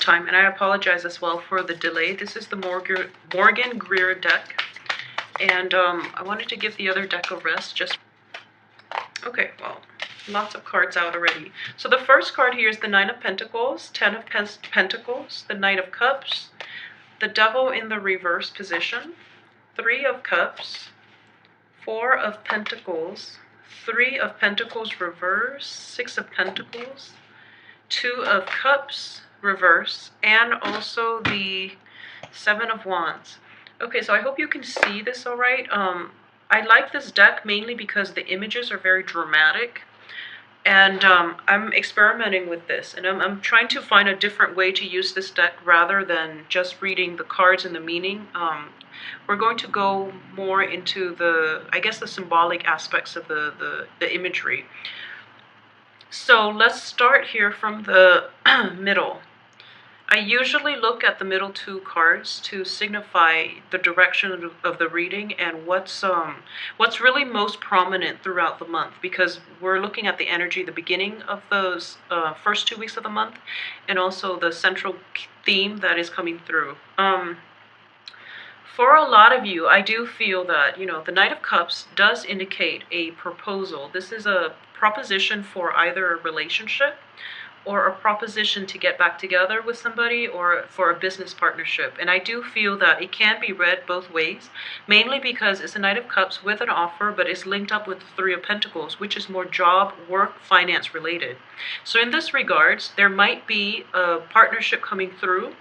time, and I apologize as well for the delay. This is the Morgan Greer deck, and I wanted to give the other deck a rest. Just okay, well, lots of cards out already. So the first card here is the Nine of Pentacles, Ten of Pentacles, the Knight of Cups, the Devil in the reverse position, Three of Cups, Four of Pentacles, Three of Pentacles reverse, Six of Pentacles, Two of Cups reverse, and also the Seven of Wands. Okay, so I hope you can see this all right. I like this deck mainly because the images are very dramatic, and I'm experimenting with this, and I'm trying to find a different way to use this deck rather than just reading the cards and the meaning. We're going to go more into I guess, the symbolic aspects of the imagery. So let's start here from the middle. I usually look at the middle two cards to signify the direction of the reading and what's really most prominent throughout the month, because we're looking at the energy, the beginning of those first 2 weeks of the month, and also the central theme that is coming through. For a lot of you, I do feel that, the Knight of Cups does indicate a proposal. This is a proposition for either a relationship or a proposition to get back together with somebody, or for a business partnership. And I do feel that it can be read both ways, mainly because it's a Knight of Cups with an offer, but it's linked up with the Three of Pentacles, which is more job, work, finance related. So in this regards, there might be a partnership coming through,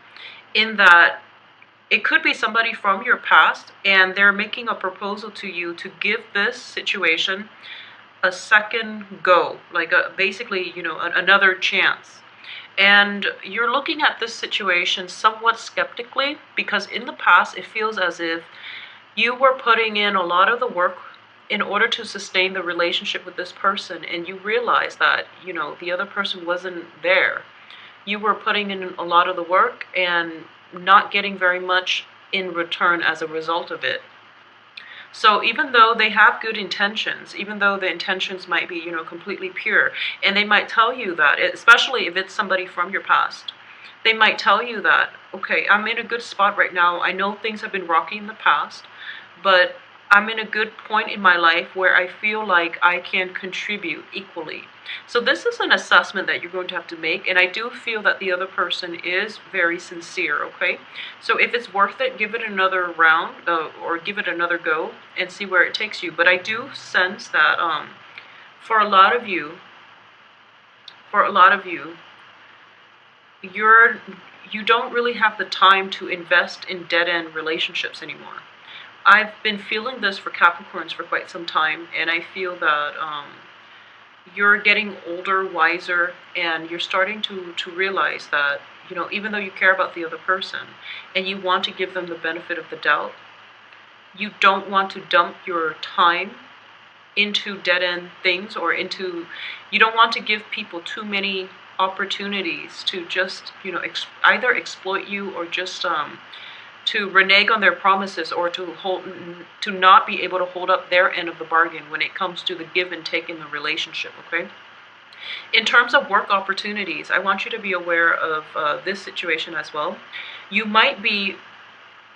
in that it could be somebody from your past, and they're making a proposal to you to give this situation a second go, like basically, another chance. And you're looking at this situation somewhat skeptically, because in the past it feels as if you were putting in a lot of the work in order to sustain the relationship with this person, and you realize that, the other person wasn't there. You were putting in a lot of the work and not getting very much in return as a result of it. So even though they have good intentions, even though the intentions might be, completely pure, and they might tell you that, especially if it's somebody from your past, they might tell you that, okay, I'm in a good spot right now. I know things have been rocky in the past, but I'm in a good point in my life where I feel like I can contribute equally. So this is an assessment that you're going to have to make, and I do feel that the other person is very sincere, okay? So if it's worth it, give it another round, or give it another go and see where it takes you. But I do sense that for a lot of you, you don't really have the time to invest in dead-end relationships anymore. I've been feeling this for Capricorns for quite some time, and I feel that you're getting older, wiser, and you're starting to realize that, even though you care about the other person and you want to give them the benefit of the doubt, you don't want to dump your time into dead-end things, or you don't want to give people too many opportunities to just, either exploit you, or just to renege on their promises, or to not be able to hold up their end of the bargain when it comes to the give and take in the relationship, okay? In terms of work opportunities, I want you to be aware of this situation as well. You might be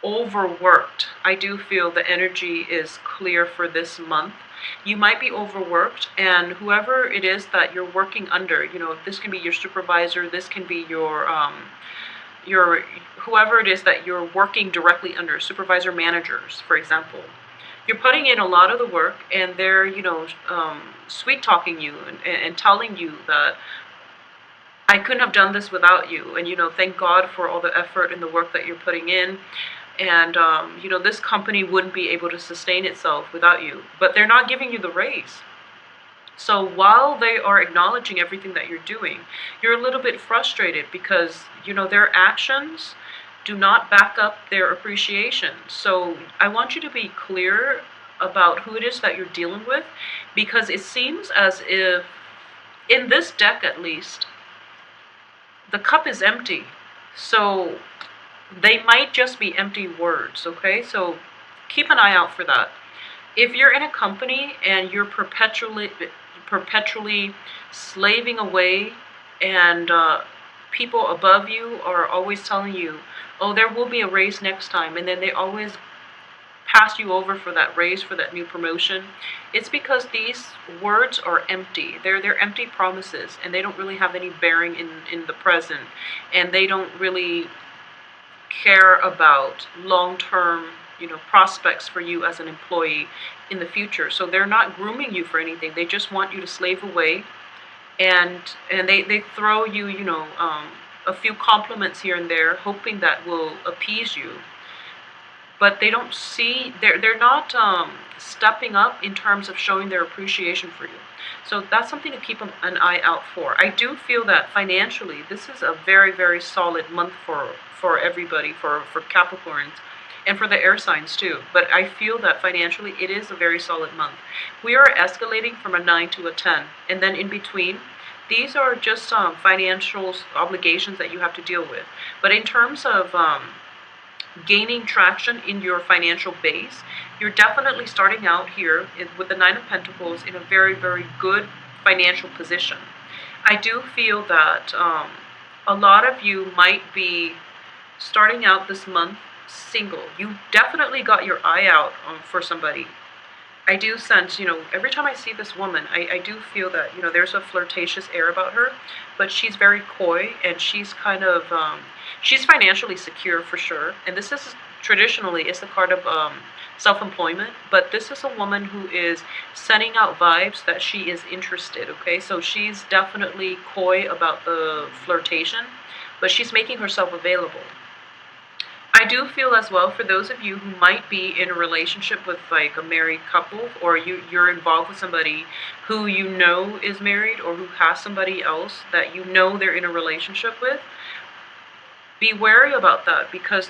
overworked. I do feel the energy is clear for this month. You might be overworked, and whoever it is that you're working under, this can be your supervisor, this can be your whoever it is that you're working directly under, supervisor, managers, for example. You're putting in a lot of the work, and they're, sweet talking you and telling you that I couldn't have done this without you, and thank God for all the effort and the work that you're putting in, and this company wouldn't be able to sustain itself without you. But they're not giving you the raise. So while they are acknowledging everything that you're doing, you're a little bit frustrated because, their actions do not back up their appreciation. So I want you to be clear about who it is that you're dealing with, because it seems as if, in this deck at least, the cup is empty. So they might just be empty words, okay? So keep an eye out for that. If you're in a company and you're perpetually slaving away and people above you are always telling you, oh, there will be a raise next time, and then they always pass you over for that raise, for that new promotion. It's because these words are empty. They're empty promises, and they don't really have any bearing in the present, and they don't really care about long-term, prospects for you as an employee in the future. So they're not grooming you for anything. They just want you to slave away, and they throw you, a few compliments here and there, hoping that will appease you. But they don't see, they're not stepping up in terms of showing their appreciation for you. So that's something to keep an eye out for. I do feel that financially, this is a very, very solid month for everybody, for Capricorns, and for the air signs too. But I feel that financially, it is a very solid month. We are escalating from a 9 to a 10, and then in between, these are just financial obligations that you have to deal with. But in terms of gaining traction in your financial base, you're definitely starting out here with the Nine of Pentacles in a very, very good financial position. I do feel that a lot of you might be starting out this month single. You definitely got your eye out for somebody. I do sense, every time I see this woman, I do feel that, there's a flirtatious air about her, but she's very coy, and she's kind of, she's financially secure for sure. And this is traditionally, it's the card of self-employment, but this is a woman who is sending out vibes that she is interested, okay? So she's definitely coy about the flirtation, but she's making herself available. I do feel as well, for those of you who might be in a relationship with like a married couple, or you're involved with somebody who is married, or who has somebody else that they're in a relationship with, be wary about that, because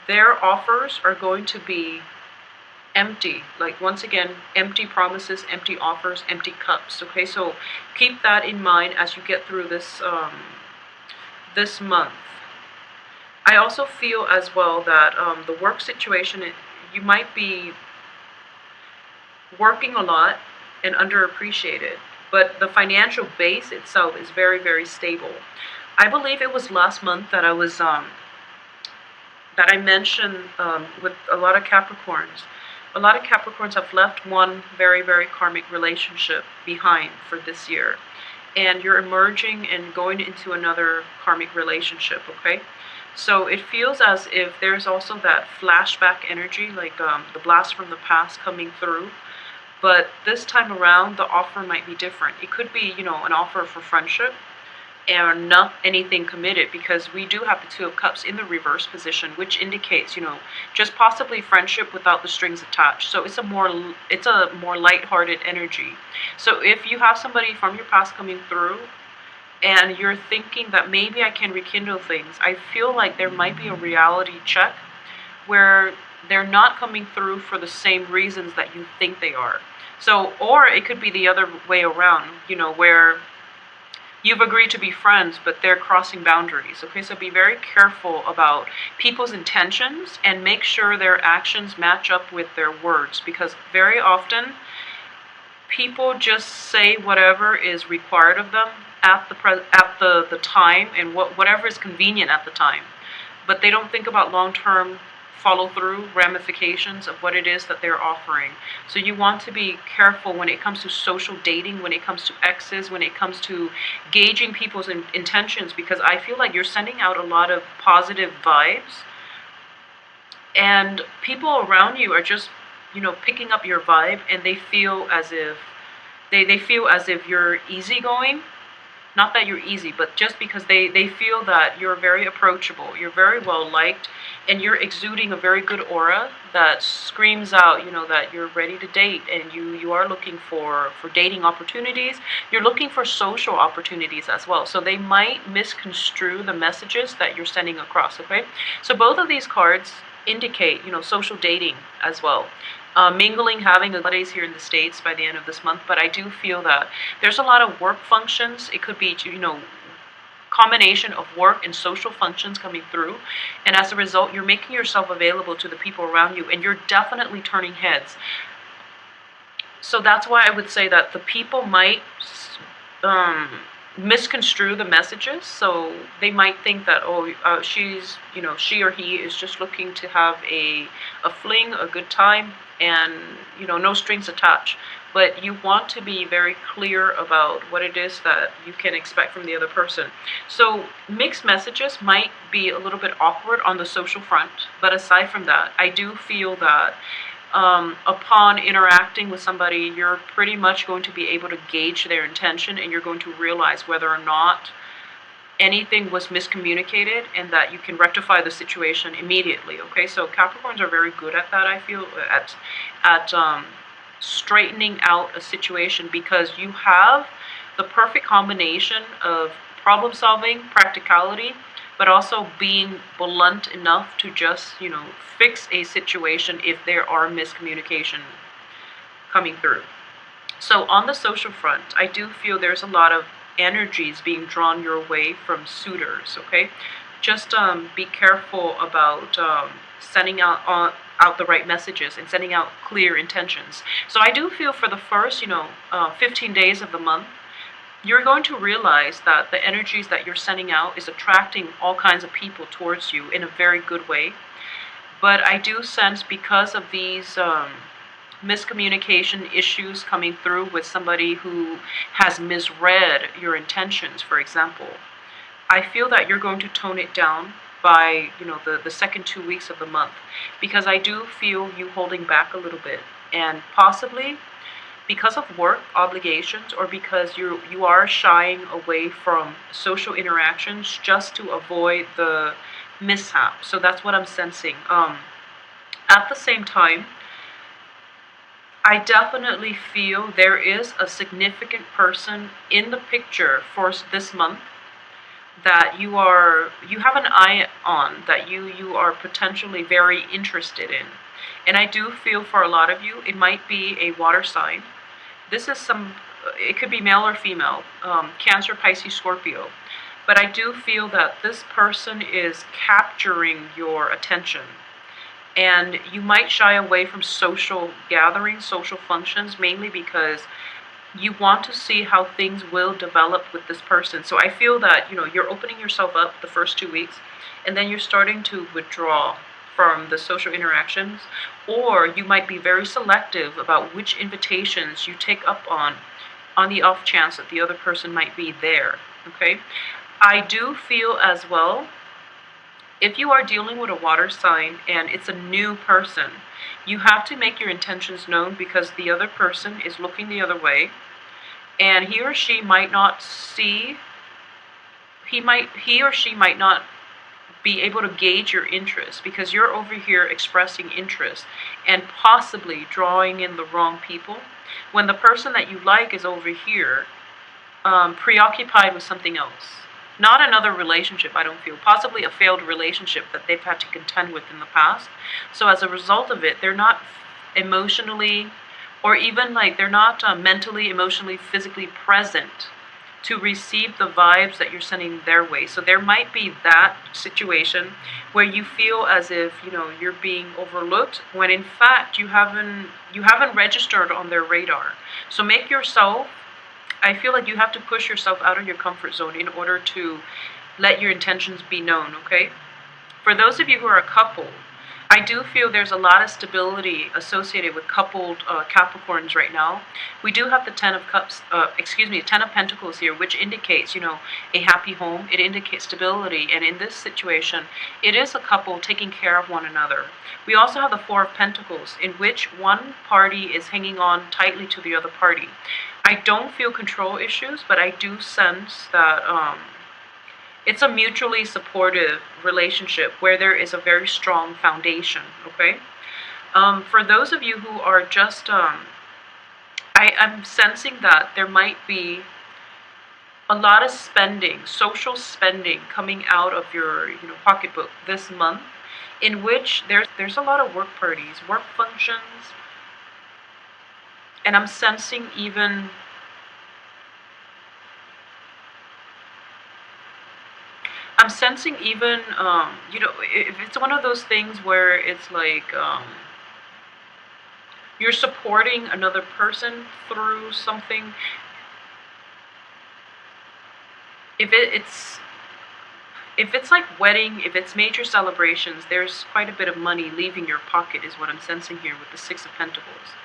their offers are going to be empty. Like, once again, empty promises, empty offers, empty cups. Okay, so keep that in mind as you get through this month. I also feel as well that the work situation, you might be working a lot and underappreciated, but the financial base itself is very, very stable. I believe it was last month that I mentioned with a lot of Capricorns. A lot of Capricorns have left one very, very karmic relationship behind for this year, and you're emerging and going into another karmic relationship, okay? So it feels as if there's also that flashback energy, like the blast from the past coming through. But this time around, the offer might be different. It could be, an offer for friendship and not anything committed, because we do have the Two of Cups in the reverse position, which indicates, just possibly friendship without the strings attached. So it's a more lighthearted energy. So if you have somebody from your past coming through, and you're thinking that maybe I can rekindle things, I feel like there might be a reality check where they're not coming through for the same reasons that you think they are. So, or it could be the other way around, where you've agreed to be friends, but they're crossing boundaries. Okay, so be very careful about people's intentions, and make sure their actions match up with their words, because very often people just say whatever is required of them at the time, and whatever is convenient at the time, but they don't think about long-term follow-through ramifications of what it is that they're offering. So you want to be careful when it comes to social dating, when it comes to exes, when it comes to gauging people's intentions, because I feel like you're sending out a lot of positive vibes, and people around you are just picking up your vibe, and they feel as if you're easygoing. Not that you're easy, but just because they feel that you're very approachable, you're very well liked, and you're exuding a very good aura that screams out, that you're ready to date, and you are looking for dating opportunities. You're looking for social opportunities as well. So they might misconstrue the messages that you're sending across, okay? So both of these cards indicate, social dating as well. Mingling, having holidays here in the States by the end of this month, but I do feel that there's a lot of work functions. It could be, combination of work and social functions coming through, and as a result, you're making yourself available to the people around you, and you're definitely turning heads. So that's why I would say that the people might misconstrue the messages. So they might think that, oh, she's, she or he is just looking to have a fling, a good time, and no strings attached. But you want to be very clear about what it is that you can expect from the other person. So mixed messages might be a little bit awkward on the social front, but aside from that, I do feel that upon interacting with somebody, you're pretty much going to be able to gauge their intention, and you're going to realize whether or not anything was miscommunicated, and that you can rectify the situation immediately. Okay, so Capricorns are very good at that, I feel, at straightening out a situation, because you have the perfect combination of problem solving, practicality, but also being blunt enough to just, fix a situation if there are miscommunication coming through. So on the social front, I do feel there's a lot of energies being drawn your way from suitors, okay? Just be careful about sending out the right messages and sending out clear intentions. So I do feel for the first, 15 days of the month, you're going to realize that the energies that you're sending out is attracting all kinds of people towards you in a very good way. But I do sense, because of these miscommunication issues coming through with somebody who has misread your intentions, for example, I feel that you're going to tone it down by, the second 2 weeks of the month, because I do feel you holding back a little bit, and possibly because of work obligations, or because you are shying away from social interactions just to avoid the mishap. So that's what I'm sensing. At the same time, I definitely feel there is a significant person in the picture for this month that you have an eye on, that you are potentially very interested in. And I do feel for a lot of you, it might be a water sign. This is it could be male or female, Cancer, Pisces, Scorpio. But I do feel that this person is capturing your attention. And you might shy away from social gatherings, social functions, mainly because you want to see how things will develop with this person. So I feel that, you're opening yourself up the first 2 weeks, and then you're starting to withdraw from the social interactions, or you might be very selective about which invitations you take up on the off chance that the other person might be there, okay? I do feel as well, if you are dealing with a water sign and it's a new person, you have to make your intentions known, because the other person is looking the other way, and he or she might not be able to gauge your interest, because you're over here expressing interest and possibly drawing in the wrong people, when the person that you like is over here preoccupied with something else. Not another relationship, I don't feel. Possibly a failed relationship that they've had to contend with in the past. So as a result of it, they're not emotionally, or even like they're not mentally, emotionally, physically present to receive the vibes that you're sending their way. So there might be that situation where you feel as if, you're being overlooked, when in fact you haven't registered on their radar. So I feel like you have to push yourself out of your comfort zone in order to let your intentions be known, okay? For those of you who are a couple, I do feel there's a lot of stability associated with coupled Capricorns right now. We do have the Ten of Pentacles here, which indicates, a happy home. It indicates stability, and in this situation, it is a couple taking care of one another. We also have the Four of Pentacles, in which one party is hanging on tightly to the other party. I don't feel control issues, but I do sense that it's a mutually supportive relationship where there is a very strong foundation, okay? For those of you who are just, I'm sensing that there might be a lot of spending, social spending, coming out of your, pocketbook this month, in which there's a lot of work parties, work functions, and I'm sensing even if it's one of those things where it's like you're supporting another person through something. If it's like wedding, if it's major celebrations, there's quite a bit of money leaving your pocket is what I'm sensing here with the Six of Pentacles.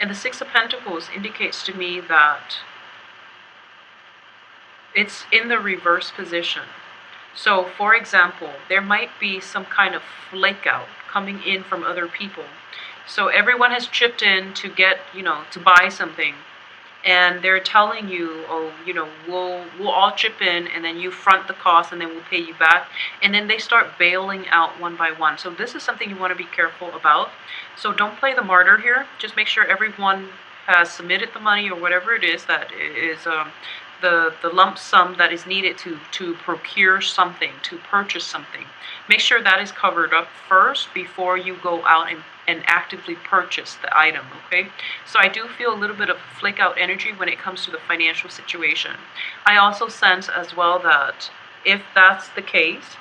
And the Six of Pentacles indicates to me that it's in the reverse position. So, for example, there might be some kind of flake out coming in from other people. So everyone has chipped in to get, to buy something. And they're telling you, oh, we'll all chip in, and then you front the cost, and then we'll pay you back. And then they start bailing out one by one. So this is something you want to be careful about. So don't play the martyr here. Just make sure everyone has submitted the money or whatever it is that is the lump sum that is needed to procure something, to purchase something. Make sure that is covered up first before you go out and actively purchase the item, okay? So I do feel a little bit of flake out energy when it comes to the financial situation. I also sense as well that if that's the case,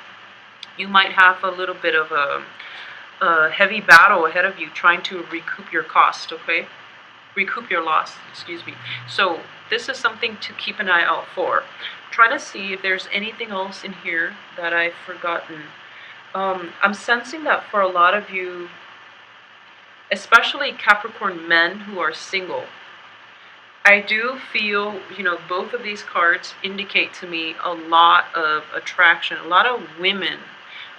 you might have a little bit of a heavy battle ahead of you trying to recoup your cost, okay? Recoup your loss, excuse me. So this is something to keep an eye out for. Try to see if there's anything else in here that I've forgotten. I'm sensing that for a lot of you, especially Capricorn men who are single, I do feel, both of these cards indicate to me a lot of attraction, a lot of women,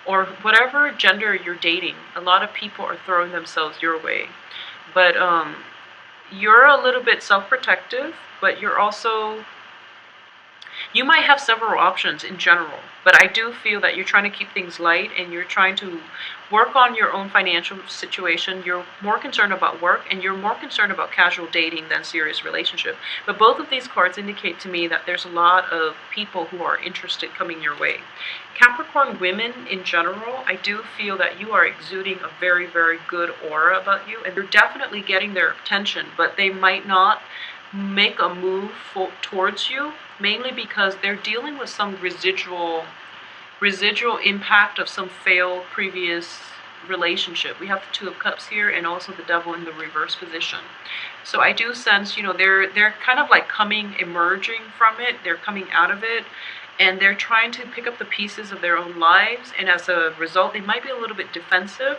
or whatever gender you're dating, a lot of people are throwing themselves your way. But you're a little bit self-protective, but you might have several options in general, but I do feel that you're trying to keep things light and you're trying to work on your own financial situation. You're more concerned about work and you're more concerned about casual dating than serious relationship. But both of these cards indicate to me that there's a lot of people who are interested coming your way. Capricorn women in general, I do feel that you are exuding a very, very good aura about you, and you're definitely getting their attention, but they might not make a move towards you, mainly because they're dealing with some residual impact of some failed previous relationship. We have the Two of Cups here and also the Devil in the reverse position. So I do sense, they're kind of like emerging from it, they're coming out of it, and they're trying to pick up the pieces of their own lives, and as a result, they might be a little bit defensive,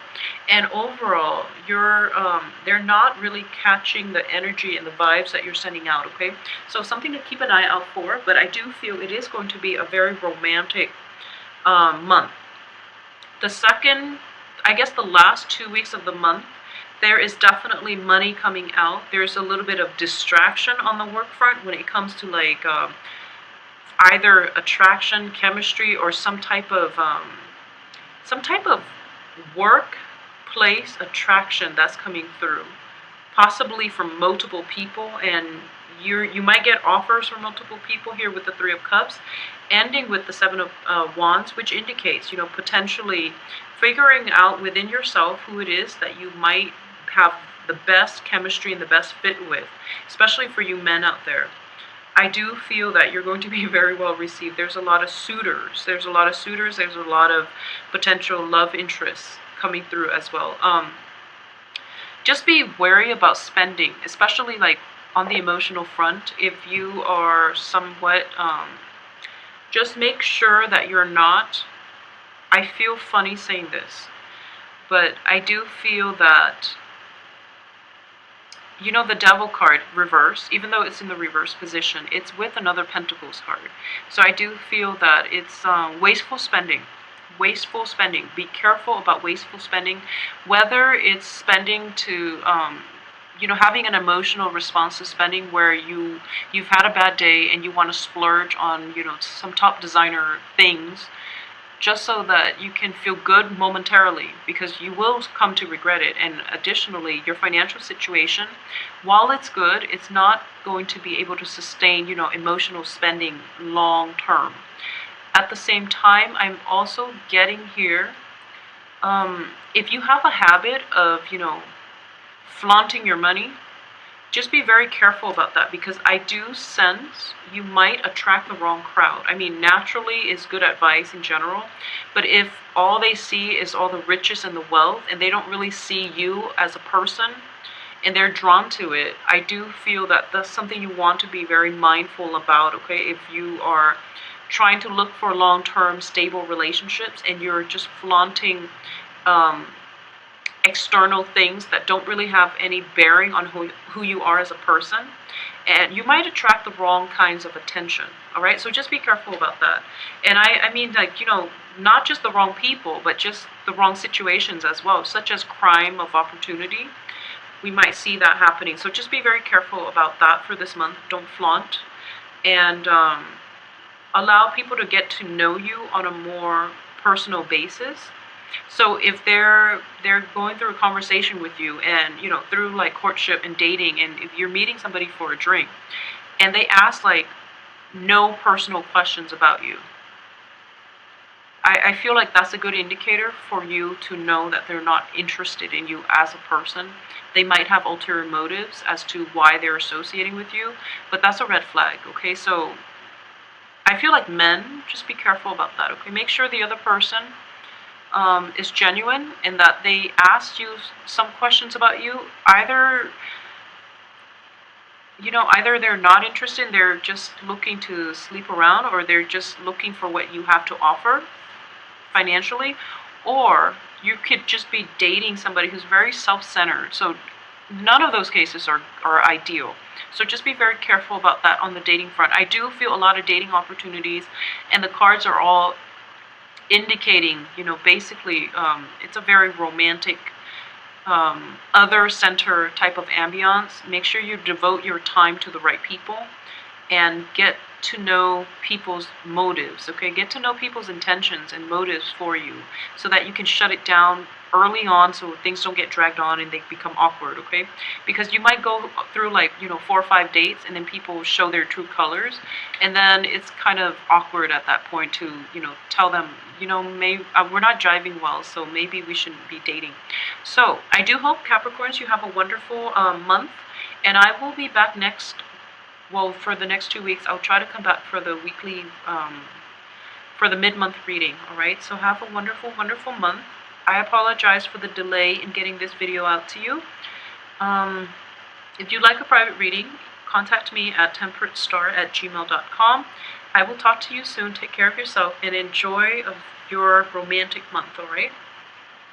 and overall, they're not really catching the energy and the vibes that you're sending out, okay? So something to keep an eye out for, but I do feel it is going to be a very romantic month. The last 2 weeks of the month, there is definitely money coming out. There's a little bit of distraction on the work front when it comes to like either attraction, chemistry, or some type of workplace attraction that's coming through, possibly from multiple people, and you might get offers from multiple people here with the Three of Cups, ending with the Seven of Wands, which indicates, potentially figuring out within yourself who it is that you might have the best chemistry and the best fit with, especially for you men out there. I do feel that you're going to be very well received. There's a lot of suitors. There's a lot of potential love interests coming through as well. Just be wary about spending, especially like on the emotional front. If you are somewhat, just make sure that you're not, I feel funny saying this, but I do feel that, the Devil card reverse, even though it's in the reverse position, it's with another Pentacles card. So I do feel that it's wasteful spending. Wasteful spending. Be careful about wasteful spending, whether it's spending to, having an emotional response to spending where you've had a bad day and you want to splurge on, some top designer things, just so that you can feel good momentarily, because you will come to regret it. And additionally, your financial situation, while it's good, it's not going to be able to sustain, emotional spending long term. At the same time, I'm also getting here, if you have a habit of, flaunting your money, just be very careful about that, because I do sense you might attract the wrong crowd. I mean, naturally is good advice in general, but if all they see is all the riches and the wealth, and they don't really see you as a person, and they're drawn to it, I do feel that that's something you want to be very mindful about, okay? If you are trying to look for long-term stable relationships, and you're just flaunting external things that don't really have any bearing on who you are as a person, and you might attract the wrong kinds of attention. All right, so just be careful about that. And I mean, like, not just the wrong people, but just the wrong situations as well, such as crime of opportunity. We might see that happening, so just be very careful about that for this month. Don't flaunt, and allow people to get to know you on a more personal basis. So if they're going through a conversation with you, and through like courtship and dating, and if you're meeting somebody for a drink and they ask like no personal questions about you, I feel like that's a good indicator for you to know that they're not interested in you as a person. They might have ulterior motives as to why they're associating with you, but that's a red flag. Okay, so I feel like men, just be careful about that. Okay, make sure the other person is genuine, and that they ask you some questions about you. Either they're not interested, they're just looking to sleep around, or they're just looking for what you have to offer financially, or you could just be dating somebody who's very self-centered. So none of those cases are ideal. So just be very careful about that on the dating front. I do feel a lot of dating opportunities, and the cards are all indicating, basically, it's a very romantic, other center type of ambiance. Make sure you devote your time to the right people and get to know people's motives. Okay, get to know people's intentions and motives for you, so that you can shut it down early on, so things don't get dragged on and they become awkward. Okay, because you might go through like 4 or 5 dates, and then people show their true colors, and then it's kind of awkward at that point to tell them, maybe we're not jiving well, so maybe we shouldn't be dating. So I do hope, Capricorns, you have a wonderful month, and I will be back for the next 2 weeks. I'll try to come back for the weekly, for the mid-month reading. All right, so have a wonderful, wonderful month. I apologize for the delay in getting this video out to you. If you'd like a private reading, contact me at temperatestar@gmail.com. I will talk to you soon. Take care of yourself and enjoy your romantic month, all right?